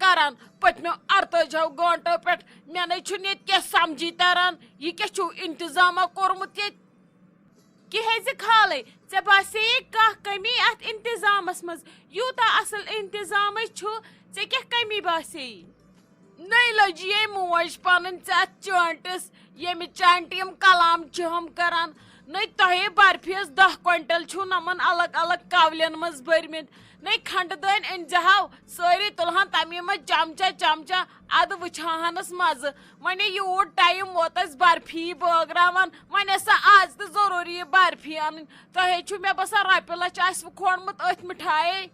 کران پٔتمیو 48 گٲنٛٹو پٮ۪ٹھ مےٚ نَے چھُنہٕ ییٚتہِ کیٚنٛہہ سمجھی تران یہِ کیٛاہ چھُو انتظامہ کوٚرمُت ییٚتہِ کِہے زِ کھالے ژےٚ باسیٚیے کانٛہہ کٔمی اتھ انتظامس منٛز یوٗتاہ اصل انتظامے چھُ ژےٚ کیٛاہ کٔمی باسیٚیی نٔے لٔجیے موج پنٕنۍ ژےٚ اتھ چٲنٛٹس ییٚمہِ چانٹہِ یِم کلام چھِ ہم کران نٔے تۄہے برفیس 10 کوینٹل چھُو نمن الگ الگ کولین منٛز بٔرمٕتۍ نٔے کھنڈٕ دٲنۍ أنۍزِہاو سٲری تُلہن تمی منٛز چمچا چمچا ادٕ وٕچھہانس مزٕ وۄنۍ یوٗت ٹایم ووت اسہِ برفی بٲگراوان وۄنۍ ٲس آز تہِ ضروٗری یہِ برفی انٕنۍ تۄہے چھُو مےٚ باسان رۄپیہِ لچھ آسوٕ کھوڑمُت أتھۍ مِٹھایے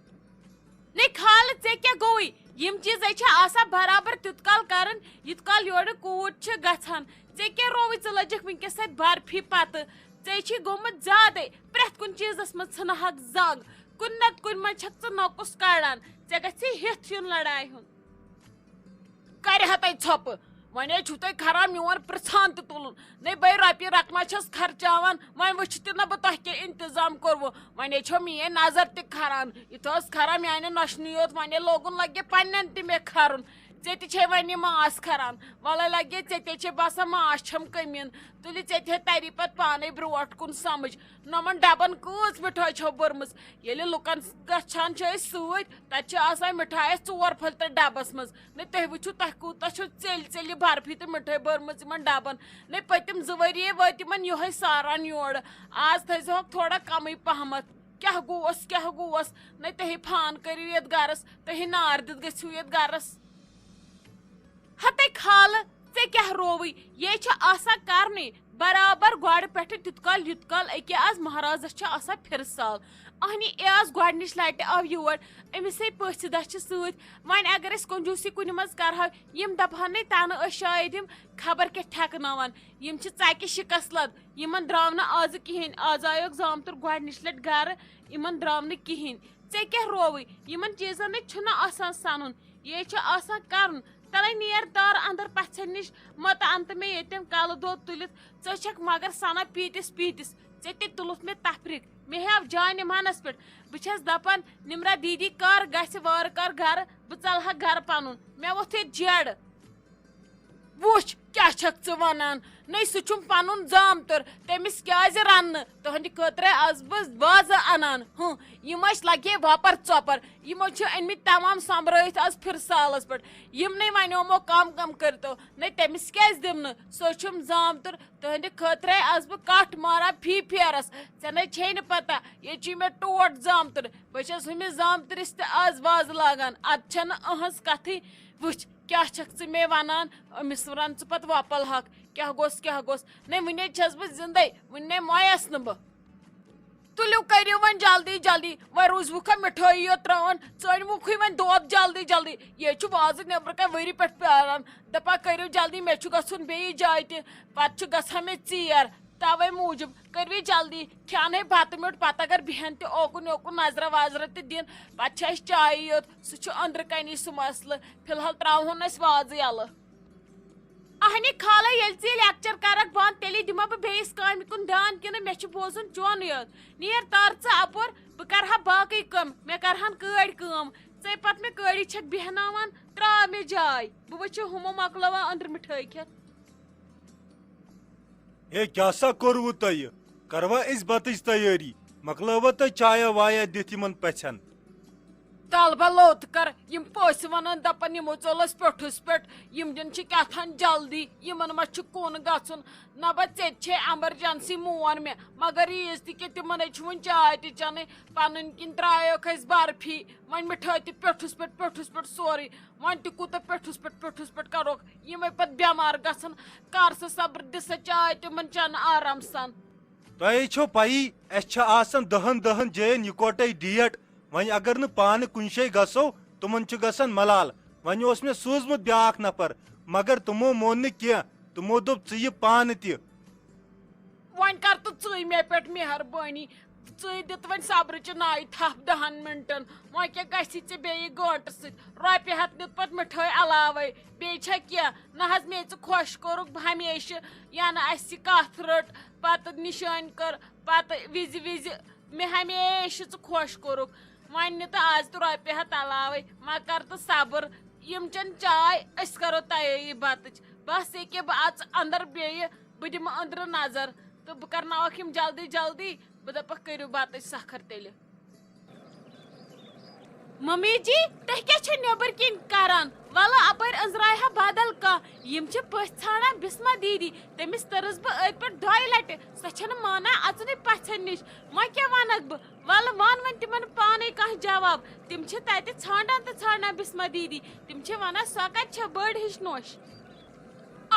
نٔے کھالہٕ ژےٚ کیٛاہ گوٚوٕے یِم چیٖزے چھِ آسان برابر تیُت کال کرٕنۍ یُت کال یورٕ کوٗر چھِ گژھان ژےٚ کیٛاہ رووٕے ژٕ لٔجکھ وٕنکیٚس اتہِ برفی پتہٕ ژےٚ چھُے گوٚمُت زیادے پرٛٮ۪تھ کُنہِ چیٖزس منٛز ژھٕنہکھ زنگ کُنہِ نتہٕ کُنہِ منٛز چھکھ ژٕ نۄقُس کڑان ژےٚ گژھی ہیٚتھ یُن لڑایہِ ہُنٛد کرِہا تۄہہِ ژھۄپہٕ وۄنۍ چھُو تۄہہِ خراب میون پرژھان تہِ تُلُن نٔے بٔے رۄپیہِ رقما چھس خرچاوان وۄنۍ وٕچھِ تہِ نہٕ بہٕ تۄہہِ کیٛاہ انتظام کوٚروٕ وۄنۍ چھو میٲنۍ نظر تہِ کھران یہِ تھٲوٕس کھران میانہِ نۄشنٕے یوت وۄنۍ لوگُن لگہِ پننٮ۪ن تہِ مےٚ کھرُن ژےٚ تہِ چھے وۄنۍ یہِ ماس کھران وَلے لگے ژےٚ تے چھے باسان ماس چھم کٔمیٖن تُلہِ ژےٚ تہِ تری پتہٕ پانے برٛونٛٹھ کُن سمجھ نۄمن ڈبن کۭژ مِٹھٲے چھو بٔرمٕژ ییٚلہِ لُکن گژھان چھِ أسۍ سۭتۍ تتہِ چھِ آسان مِٹھایس 4 پھٔلۍ تہِ ڈبس منٛز نٔے تُہۍ وٕچھِو تۄہہِ کوٗتاہ چھو ژیٚلۍ ژیٚلہِ برفی تہٕ مِٹھٲے بٔرمٕژ یِمن ڈبن نٔے پٔتِم 2 ؤری وٲتۍ یِمن یِہوے ساران یورٕ آز تھٲیزِہوکھ تھوڑا کمٕے پہمتھ کیٛاہ گووس نٔے تُہی فان کٔرِو یتھ گرس تُہی نار دِتھ گٔژھِو یتھ گرس ہتے کھالہٕ ژےٚ کیٛاہ رووٕے یے چھِ آسان کرنٕے برابر گۄڈٕ پٮ۪ٹھٕ تیُت کال یُت کال أکیٛاہ آز مہرازس چھِ آسان پھِرٕ سال اہنی اے آز گۄڈنِچ لٹہِ آو یور أمِسے پٔژھۍ دہ چھِ سۭتۍ وۄنۍ اگر أسۍ کنجوٗسی کُنہِ منٛز کرہو یِم دپہن نے تنہٕ ٲسۍ شاید یِم خبر کیٛاہ ٹھیکناوان یِم چھِ ژکہِ شِکس لد یِمن درٛاو نہٕ آزٕ کِہینۍ آز آیوکھ زامتُر گۄڈنِچ لٹہِ گرٕ یِمن درٛاو نہٕ کِہینۍ ژےٚ کیٛاہ رووٕے یِمن چیٖزن نَے چھُنہٕ آسان سنُن یے چھُ آسان کرُن تلے نیر دار اندر پژھٮ۪ن نِش متہٕ انتہٕ مےٚ ییٚتٮ۪ن کلہٕ دود تُلِتھ ژٕ چھکھ مگر سنان پیٖتِس ژےٚ تہِ تُلُتھ مےٚ تفریٖق مےٚ ہیو جاے نِمہانس پٮ۪ٹھ بہٕ چھس دپان نمرا دیدی کر گژھِ وارٕ کار گرٕ بہٕ ژلہٕ ہا گرٕ پنُن مےٚ ووٚتھ ییٚتہِ جیڈٕ وٕچھ کیٛاہ چھکھ ژٕ ونان نٔے سُہ چھُم پنُن زامتُر تٔمِس کیٛازِ رننہٕ تُہنٛدِ خٲطرٕ آز بہٕ وازٕ انان یِم ٲسۍ لگے وۄپر ژۄپر یِمو چھِ أنمٕتۍ تمام سۄمبرٲیِتھ آز پھِرٕ سالس پٮ۪ٹھ یِمنٕے ونیومو کم کٔرتو نٔے تٔمِس کیٛازِ دِمہٕ نہٕ سُہ چھُم زامتُر تُہنٛدِ خٲطرے آز بہٕ کٹھ ماران فی پھیرس ژےٚ نَے چھے نہٕ پتہ ییٚتہِ چھُے مےٚ ٹوٹھ زامتُر بہٕ چھس ہُمِس زامتٕرِس تہِ آز وازٕ لاگان ادٕ چھنہٕ أہنٛز کتھٕے وٕچھ کیٛاہ چھکھ ژٕ مےٚ ونان أمِس رن ژٕ پتہٕ وۄپل حق کیٛاہ گوٚژھ نٔے وُنے چھس بہٕ زندے وُنہِ مویس نہٕ بہٕ تُلِو کٔرِو وۄنۍ جلدی جلدی وۄنۍ روٗزوُکھا مِٹھٲیی یوت ترٛاوان ژٲنۍوُکھٕے وۄنۍ دۄد جلدی جلدی یے چھُ وازٕ نیٚبرٕ کَنۍ ؤری پٮ۪ٹھ پیاران دپان کٔرِو جلدی مےٚ چھُ گژھُن بیٚیِس جایہِ تہِ پتہٕ چھُ گژھان مےٚ ژیر توے موٗجوٗب کٔرِو جلدی کھٮ۪نٕے بتہٕ میوٚٹ پتہٕ اگر بیٚہن تہِ اوکُن یوکُن نظرا وظرا تہِ دِن پتہٕ چھِ اسہِ چایی یوت سُہ چھُ أنٛدرٕ کَنی سُہ مسلہٕ فِلحال ترٛاوہون أسۍ وازٕ یَلہٕ اہنہِ کھالے ییٚلہِ ژٕ یہِ لیکچر کرکھ بنٛد تیٚلے دِمہ بہٕ بیٚیِس کامہِ کُن دھیان کِنہٕ مےٚ چھُ بوزُن چون یوت نیر تار ژٕ اپور بہٕ کرٕہا باقٕے کٲم مےٚ کرہن کٲڑۍ کٲم ژَے پتہٕ مےٚ کٲڑی چھکھ بیٚہناوان ترٛاو مےٚ جاے بہٕ وٕچھِ ہُمو مۄکلاوان أنٛدرٕ مِٹھٲے کھٮ۪تھ ہے کیٛاہ سا کوٚروٕ تۄہہِ کروا أسۍ بتٕچ تیٲری مۄکلٲوا تۄہہِ چایا وایا دِتھ یِمن پژھٮ۪ن طلبہ لوٚت کر یِم پٔژھۍ ونان دپان یِمو ژوٚل أسۍ پیوٚٹھُس پٮ۪ٹھ یِم دِن چھِ کیٛاہ تھام جلدی یِمن ما چھُ کُن گژھُن نبہ ژےٚ چھے ایمرجنسی مون مےٚ مگر ییٖژ تہِ کہِ تِمنے چھُ وُنہِ چاے تہِ چٮ۪نٕے پنٕنۍ کِنۍ ترٛایوکھ أسۍ برفی وۄنۍ مِٹھٲے تہِ پیوٚٹھُس پٮ۪ٹھ سورُے وۄنۍ تہِ کوٗتاہ پیوٚٹھُس پٮ۪ٹھ کروکھ یِمے پتہٕ بٮ۪مار گژھن کر سا صبر دِ سا چاے تِمن چٮ۪نہٕ آرام سان تۄہے چھو پیی اسہِ چھِ آسان 10 جاین یِکوٹے ڈیٹ وۄنۍ اگر نہٕ پانہٕ کُنہِ جایہِ گژھو تِمن چھُ گژھان ملال وۄنۍ اوس مےٚ سوٗزمُت بیاکھ نفر مگر تِمو مون نہٕ کینٛہہ تِمو دوٚپ ژٕ یہِ پانہٕ تہِ وۄنۍ کر تہٕ ژٕے مےٚ پٮ۪ٹھ مہربٲنی ژٕے دِتھ وۄنۍ صبرٕچہِ نایہِ تھپھ 10 مِنٹن وۄنۍ کیٛاہ گژھی ژےٚ بیٚیہِ گٲنٛٹہٕ سۭتۍ رۄپیہِ ہتھ نِتھ پتہٕ مِٹھٲے علاوے بیٚیہِ چھا کینٛہہ نہ حظ مے ژٕ خۄش کوٚرُکھ ہمیشہٕ ینہٕ اسہِ کتھ رٔٹ پتہٕ نِشٲنۍ کٔر پتہٕ وِزِ مےٚ ہمیشہٕ ژٕ خۄش کوٚرُکھ ون تو آز تو روپیہ ہتھ علاوے ما کر تو صبر یم چن چائے اس کرو تیاری بتچ بس یہ کہ بہ اژ اندر بیٚیہِ بہٕ دِمہٕ أنٛدرٕ نظر تہٕ بہٕ کرناوکھ یم جلدی جلدی بہٕ دپکھ کٔرِو بتٕچ سکھر تیٚلہِ ممی جی تُہۍ کیٛاہ چھِو نیٚبٕرۍ کِنۍ کران وَلہٕ اپٲرۍ أنٛزراے ہا بدل کانٛہہ یم چھِ پٔژھۍ ژھانڈان بسما دیدی تٔمِس تٔرٕس بہٕ أتھۍ پٮ۪ٹھ 2 لٹہِ سۄ چھنہٕ مانان اژنُے پژھٮ۪ن نِش وۄنۍ کیٛاہ ونکھ بہٕ وَلہٕ ون وۄنۍ تِمن پانے کانٛہہ جواب تِم چھِ تتہِ ژھانڈان تہٕ ژھانڈان بسما دیدی تِم چھِ ونان سۄ کتہِ چھےٚ بٔڑ ہِش نوٚش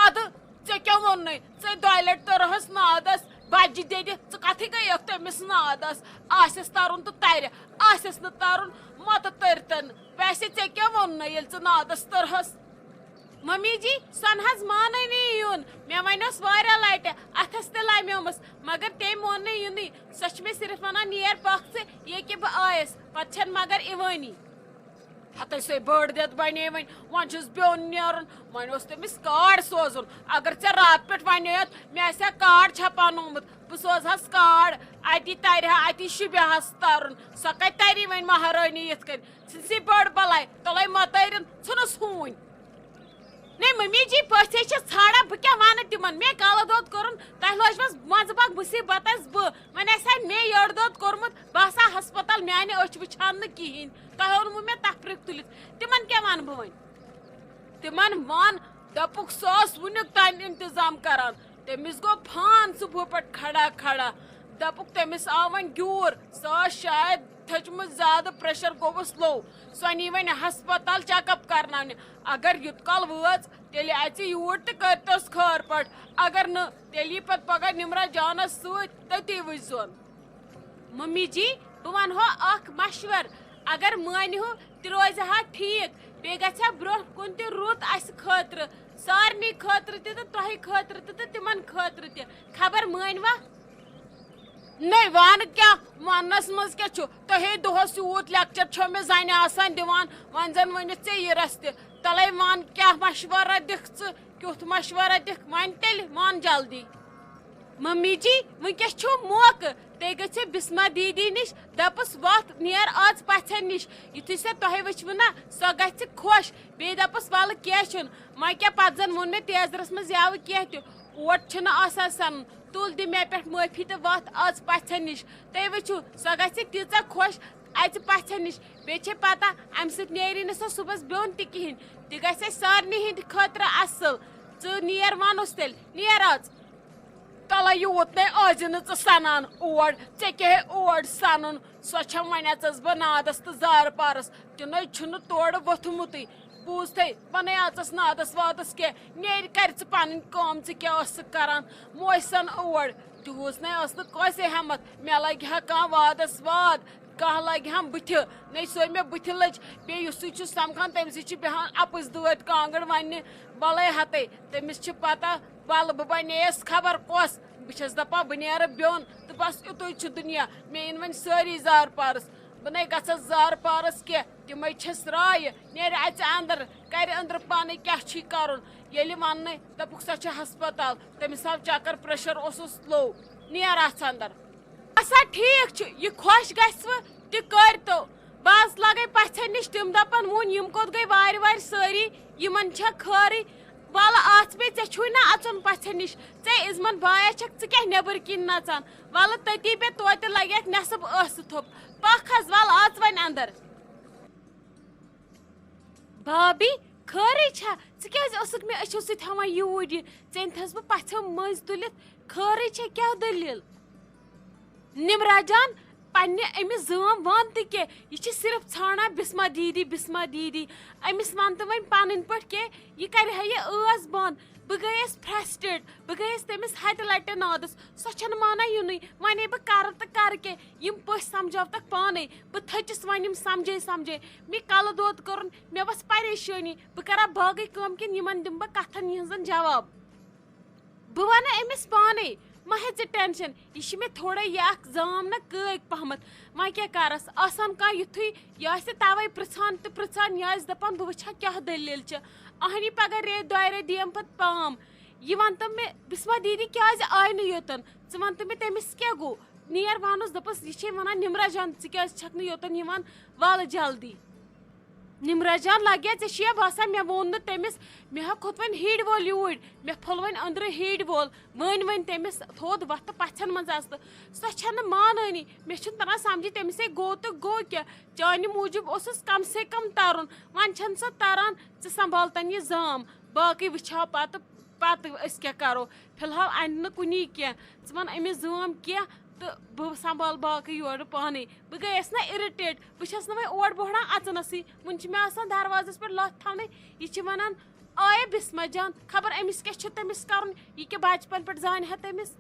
ادٕ ژےٚ کیٛاہ ووٚنُے ژےٚ 2 لٹہِ تٔرہس نادس بجہِ دِدِ ژٕ کتھٕے گٔیکھ تٔمِس نادس آسٮ۪س ترُن تہٕ ترِ آسٮ۪س نہٕ ترُن متہٕ تٔرتن ویسے ژےٚ کیٛاہ ووٚنُے ییٚلہِ ژٕ نادس تٔرہس ممی جی سۄ نہٕ حظ مانٲنی یُن مےٚ ونیوس واریاہ لٹہِ اتھس تہِ لمیومس مگر تٔمۍ مون نہٕ یِنُے سۄ چھِ مےٚ صرف ونان نیر پکھ ژٕ یہِ کہِ بہٕ آیس پتہٕ چھنہٕ مگر یِوٲنی ہتے سۄے بٔڑ دٮ۪د بنے وۄنۍ چھُس بیوٚن نیرُن وۄنۍ اوس تٔمِس کارڈ سوزُن اگر ژےٚ راتہٕ پٮ۪ٹھ ونیویتھ مےٚ آسہِ ہا کارڈ چھپاونومُت بہٕ سوزہس کارڈ اتی ترِ ہا اتی شُبہس ترُن سۄ کتہِ تری وۄنۍ مہرٲنی یِتھ کٔنۍ ژھٕنسٕے بٔڑ بلاے تُلے متٲرِن ژھٕنُس ہوٗنۍ نے ممی جی پٔژھۍ چھِ ژھانڈان بہٕ کیٛاہ ونہٕ تِمن مےٚ کالہٕ دود کوٚرُن تۄہہِ لوجمس منٛزٕ باگ مُصیبت بہٕ وۄنۍ آسہِ ہا مےٚ یٔڑ دود کوٚرمُت بہٕ آسہٕ ہا ہسپتال میانہِ أچھ وٕچھان نہٕ کِہینۍ تۄہہِ اوٚنوٕ مےٚ تفریٖق تُلِتھ تِمن کیٛاہ ونہٕ بہٕ وۄنۍ تِمن ون دوٚپُکھ سُہ اوس وُنیُک تام انتظام کران تٔمِس گوٚو فان صبحہٕ پٮ۪ٹھ کھڑا کھڑا دوٚپُکھ تٔمِس آو وۄنۍ گیوٗر سۄ ٲس شاید تھٔچمٕژ زیادٕ پریشر گوٚوُس لو سۄ نی وۄنۍ ہسپتال چیک اپ کرناونہِ اگر یُت کال وٲژ تیٚلہِ اژِ یوٗرۍ تہٕ کٔرۍتوس خٲر پٲٹھۍ اگر نہٕ تیٚلہِ یی پتہٕ پگاہ نمرا جانس سۭتۍ تٔتی وٕچھزون ممی جی بہٕ ونہو اکھ مشور اگر مٲنِہو تہِ روزِ ہا ٹھیٖک بیٚیہِ گژھِ ہا برونٛہہ کُن تہِ رُت اسہِ خٲطرٕ سارنٕے خٲطرٕ تہِ تہٕ تۄہہِ خٲطرٕ تہِ تہٕ تِمن خٲطرٕ تہِ خبر مٲنوا نے ون کیٛاہ وننس منٛز کیٛاہ چھُ تۄہے دۄہس یوٗت لیکچر چھو مےٚ زنہِ آسان دِوان وۄنۍ زن ؤنِتھ ژےٚ یِرس تہِ تلے ون کیٛاہ مشورہ دِکھ ژٕ کیُتھ مشورہ دِکھ وۄنۍ تیٚلہِ ون جلدی ممی جی ونکیٚس چھُو موقعہٕ تُہۍ گٔژھِو بسما دیدی نِش دپس وتھ نیر آز پژھٮ۪ن نِش یُتھُے سۄ تۄہہِ وٕچھوٕ نا سۄ گژھِ خۄش بیٚیہِ دپس ولہٕ کینٛہہ چھُنہٕ وۄنۍ کیٛاہ پتہٕ زن ووٚن مےٚ تیزرس منٛز یاوٕ کینٛہہ تہِ اوٹ چھُنہٕ آسان سنُن تُل دِ مےٚ پٮ۪ٹھ معٲفی تہٕ وتھ آز پژھٮ۪ن نِش تُہۍ وٕچھِو سۄ گژھِ تیٖژاہ خۄش اژِ پژھٮ۪ن نِش بیٚیہِ چھے پتہ امہِ سۭتۍ نیری نہٕ سۄ صُبحس بیوٚن تہِ کِہینۍ تہِ گژھِ اسہِ سارنٕے ہٕنٛدِ خٲطرٕ اصٕل ژٕ نیر ونُس تیٚلہِ نیر اژ تلے یوٗت نے ٲزِ نہٕ ژٕ سنان اور ژےٚ کیٛاہ اور سنُن سۄ چھم وۄنۍ اژس بہٕ نادس تہٕ زارٕ پارس تِنَے چھُنہٕ تورٕ ووٚتھمُتٕے بوٗزتھے ونے اژس نادس وادس کینٛہہ نیرِ کرِ ژٕ پنٕنۍ کٲم ژٕ کیٛاہ ٲسٕکھ کران موج سن اور تیوٗژ نے ٲس نہٕ کٲنٛسے ہٮ۪مت مےٚ لگہِ ہا کانٛہہ وادس واد کانٛہہ لگہِ ہم بٕتھِ نے سۄے مےٚ بٕتھِ لٔج بیٚیہِ یُسٕے چھُ سمکھان تٔمسٕے چھِ بیٚہان اپٕز دٲدۍ کانٛگٕر وننہِ ولے ہتے تٔمِس چھِ پتہ ولہٕ بہٕ بنییس خبر کۄس بہٕ چھس دپان بہٕ نیرٕ بیوٚن تہٕ بس یِتُے چھُ دُنیا مےٚ یِن وۄنۍ سٲری زارٕ پارس بہٕ نے گژھس زارٕ پارس کینٛہہ تِمے چھس رایہِ نیرِ اژِ انٛدر کرِ أنٛدرٕ پانے کیٛاہ چھُے کرُن ییٚلہِ وننَے دوٚپُکھ سۄ چھِ ہسپتال تٔمِس آو چکر پریشر اوسُس لو نیر اژھ انٛدر باسا ٹھیٖک چھُ یہِ خۄش گژھوٕ تہِ کٔرۍتو بہٕ حظ لگے پژھٮ۪ن نِش تِم دپان وُنۍ یِم کوٚت گٔے وارِ وارِ سٲری یِمن چھا خٲرٕے ولہٕ اژھ بیٚیہِ ژےٚ چھُے نا اژُن پژھٮ۪ن نِش ژےٚ عزمن بایا چھکھ ژٕ کیٛاہ نیٚبٕرۍ کِنۍ نژان ولہٕ تٔتی بیٚہہ توتہِ لگیکھ نٮ۪صٕب ٲسہٕ تھوٚپ پکھ حظ ولہٕ اژ وۄنۍ انٛدر بھابی خٲرٕے چھا ژٕ کیٛازِ ٲسٕکھ مےٚ أچھو سۭتۍ ہاوان یوٗرۍ یہِ ژےٚ تھٲس بہٕ پژھٮ۪و مٔنٛزۍ تُلِتھ خٲرٕے چھا کیٛاہ دٔلیٖل نمرا جان پننہِ أمِس زٲم ون تہِ کینٛہہ یہِ چھِ صرف ژھانڈان بسما دیدی أمِس ون تہٕ وۄنۍ پنٕنۍ پٲٹھۍ کینٛہہ یہِ کرِ ہا یہِ ٲس بنٛد بہٕ گٔیس فرسٹریٹ بہٕ گٔیس تٔمِس ہتہِ لٹہِ نادس سۄ چھنہٕ مانان یِنُے ونے بہٕ کرٕ تہٕ کرٕ کینٛہہ یِم پٔژھۍ سمجھاوتکھ پانے بہٕ تھٔچِس وۄنۍ یِم سمجھے مےٚ کلہٕ دود کوٚرُن مےٚ ؤژھ پریشٲنی بہٕ کرا باقٕے کٲم کِنہٕ یِمن دِمہٕ بہٕ کتھن یِہنٛزن جواب بہٕ ونہٕ أمِس پانے ما ہے ژٕ ٹینشن یہِ چھِ مےٚ تھوڑا یہِ اکھ زام نا کٲگۍ پہمتھ وۄنۍ کیٛاہ کرس آسان کانٛہہ یُتھُے یہِ آسہِ توے پرژھان تہٕ پرژھان یہِ آسہِ دپان بہٕ وٕچھِ ہا کیٛاہ دٔلیٖل چھِ اہنی پگاہ ریٚتۍ 2 رٮ۪تھ دِیم پتہٕ پام یہِ ون تہٕ مےٚ بسما دیدی کیٛازِ آیہِ نہٕ یوٚتن ژٕ ون تہٕ مےٚ تٔمِس کیٛاہ گوٚو نیر وانس دپس یہ ونان نمرا جان ژٕ چھکھ نہٕ یوتن یوان وال جلدی نمرا جان لگیا ژےٚ باسان مےٚ ووٚن نہٕ تٔمِس مےٚ ہا کھوٚت وۄنۍ ہیٖڈ وول یوٗرۍ مےٚ پھوٚل وۄنۍ أنٛدرٕ ہیٖڈ وول ؤنۍ تٔمِس تھوٚد وۄتھٕ پژھٮ۪ن منٛز اَژٕ سۄ چھَنہٕ مانٲنی مےٚ چھُنہٕ تران سمجھی تٔمِس ہے گوٚو تہٕ گوٚو کیٛاہ چانہِ موٗجوٗب اوسُس کم سے کم ترُن وۄنۍ چھَنہٕ سۄ تران ژٕ سنبھالتن یہِ زام باقٕے وٕچھو پتہٕ أسۍ کیٛاہ کرو فی الحال اَنہِ نہٕ کُنی کینٛہہ ژٕ وَن أمِس زٲم کینٛہہ تہٕ بہٕ سنبھال باقٕے یورٕ پانے بہٕ گٔیَس نا اِرِٹیٹ بہٕ چھَس نہٕ وۄنۍ اور بوہران اَژنَسٕے وٕنہِ چھِ مےٚ آسان دروازَس پٮ۪ٹھ لَتھ تھاونٕے یہِ چھِ وَنان آیے بِسما جان خبر أمِس کیٛاہ چھُ تٔمِس کَرُن یہِ کیٛاہ بَچپَن پٮ۪ٹھ زانہِ ہا تٔمِس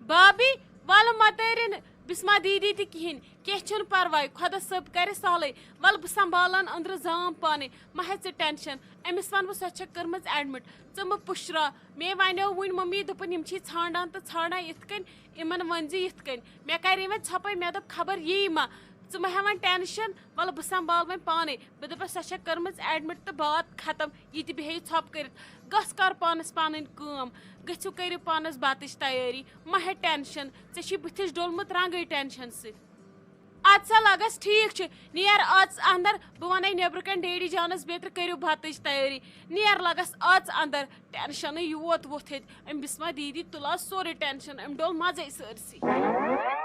بابی وَلہٕ مَتٲرِ نہٕ بِسما دیٖدی تہِ کِہیٖنۍ کینٛہہ چھُنہٕ پَرواے خۄدا صٲب کَرِ سہلٕے وَلہٕ بہٕ سنبھالَن أنٛدرٕ زام پانَے مہ ہےٚ ژٕ ٹٮ۪نشَن أمِس وَنہٕ بہٕ سۄ چھےٚ کٔرمٕژ ایڈمِٹ ژٕ مہٕ پُشراو مے وَنیو وٕنۍ مٔمی دوٚپُن یِم چھی ژھانڈان تہٕ ژھانڈان یِتھ کٔنۍ یِمَن ؤنۍزِ یِتھ کٔنۍ مےٚ کَرے وۄنۍ ژھۄپَے مےٚ دوٚپ خبر یی ما ژٕ مہ ہےٚ وۄنۍ ٹٮ۪نشَن وَلہٕ بہٕ سنبھال وۄنۍ پانَے بہٕ دَپَس سۄ چھےٚ کٔرمٕژ ایڈمِٹ تہٕ بات ختم یہِ تہِ بیٚہہِ ژھۄپہٕ کٔرِتھ گژھ کر پانَس پَنٕنۍ کٲم گٔژھِو کٔرِو پانَس بَتٕچ تیٲری مہ ہےٚ ٹٮ۪نشَن ژےٚ چھی بٕتھِس ڈوٚلمُت رنٛگٕے ٹٮ۪نشَن سۭتۍ اَدٕ سا لگس ٹھیٖک چھُ نیر اژ اندر بہٕ وَنے نیبرٕ کَنۍ ڈیڈی جانس بیترِ کٔرِو بَتٕچ تیٲری نیر لگس اژ اندر ٹٮ۪نشَنٕے یوت ووٚتھ ییٚتہِ أمۍ بِسما دیٖدی تُل آز سورُے ٹٮ۪نشَن أمۍ ڈوٚل مَزَے سٲرسٕے